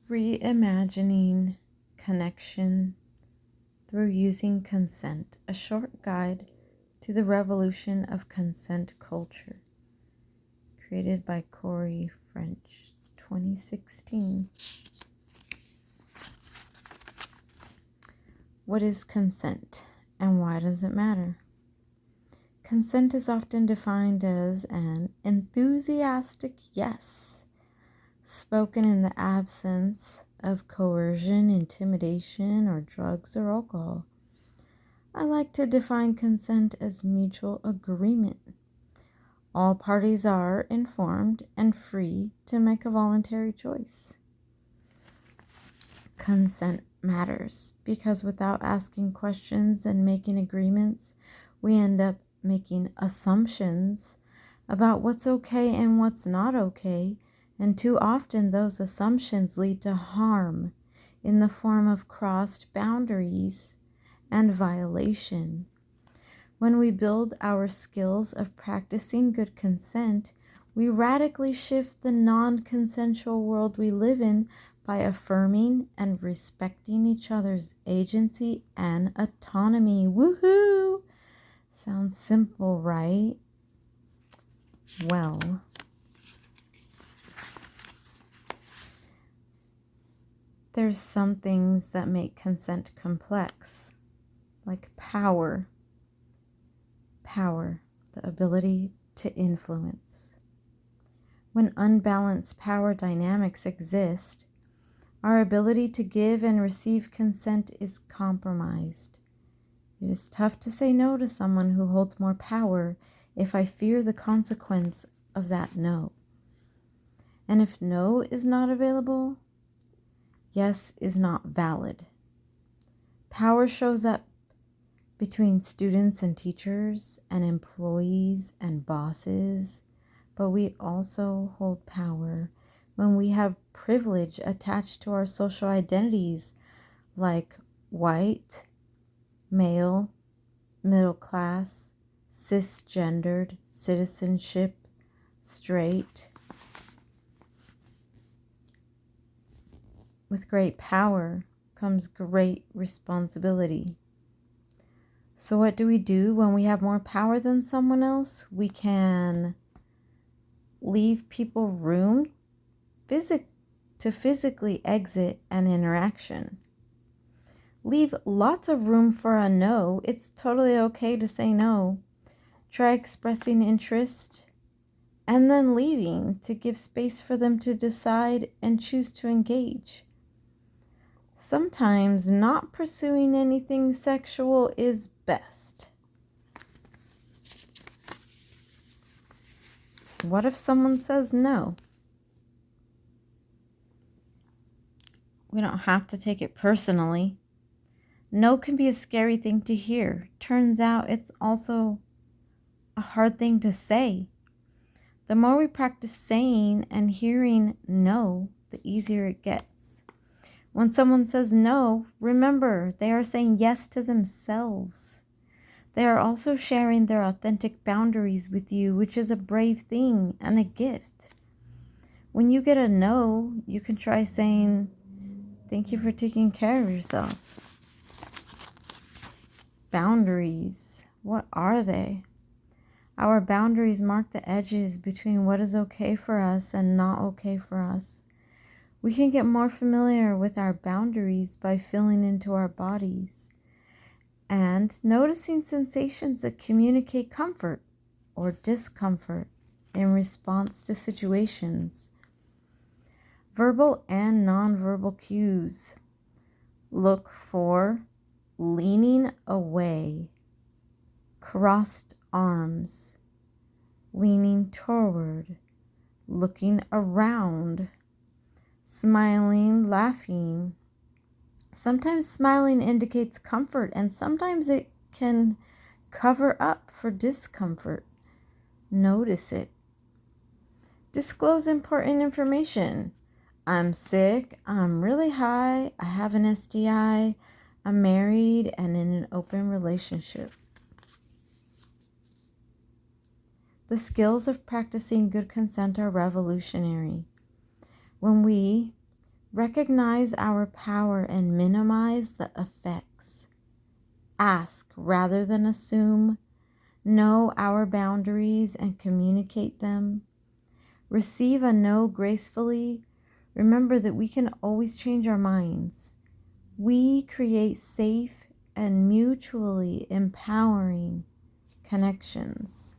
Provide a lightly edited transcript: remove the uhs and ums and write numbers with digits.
Reimagining Connection through Using Consent, a short guide to the revolution of consent culture, created by Corey French, 2016. What is consent and why does it matter? Consent is often defined as an enthusiastic yes, spoken in the absence of coercion, intimidation, or drugs or alcohol. I like to define consent as mutual agreement. All parties are informed and free to make a voluntary choice. Consent matters because without asking questions and making agreements, we end up making assumptions about what's okay and what's not okay, and too often those assumptions lead to harm in the form of crossed boundaries and violation. When we build our skills of practicing good consent, we radically shift the non-consensual world we live in by affirming and respecting each other's agency and autonomy. Woohoo! Sounds simple, right? Well, there's some things that make consent complex, like power. Power, the ability to influence. When unbalanced power dynamics exist, our ability to give and receive consent is compromised. It is tough to say no to someone who holds more power if I fear the consequence of that no. And if no is not available, yes is not valid. Power shows up between students and teachers and employees and bosses, but we also hold power when we have privilege attached to our social identities like white, male, middle class, cisgendered, citizenship, straight. With great power comes great responsibility. So what do we do when we have more power than someone else? We can leave people room to physically exit an interaction. Leave lots of room for a no. It's totally okay to say no. Try expressing interest and then leaving to give space for them to decide and choose to engage. Sometimes not pursuing anything sexual is best. What if someone says no? We don't have to take it personally. No can be a scary thing to hear. Turns out it's also a hard thing to say. The more we practice saying and hearing no, the easier it gets. When someone says no, remember they are saying yes to themselves. They are also sharing their authentic boundaries with you, which is a brave thing and a gift. When you get a no, you can try saying, "Thank you for taking care of yourself." Boundaries, what are they? Our boundaries mark the edges between what is okay for us and not okay for us. We can get more familiar with our boundaries by feeling into our bodies and noticing sensations that communicate comfort or discomfort in response to situations. Verbal and nonverbal cues. Look for leaning away, crossed arms, leaning toward, looking around, smiling, laughing. Sometimes smiling indicates comfort, and sometimes it can cover up for discomfort. Notice it. Disclose important information. I'm sick, I'm really high, I have an STI, I'm married and in an open relationship. The skills of practicing good consent are revolutionary. When we Recognize our power and minimize the effects. Ask rather than assume. Know our boundaries and communicate them. Receive a no gracefully. Remember that we can always change our minds. We create safe and mutually empowering connections.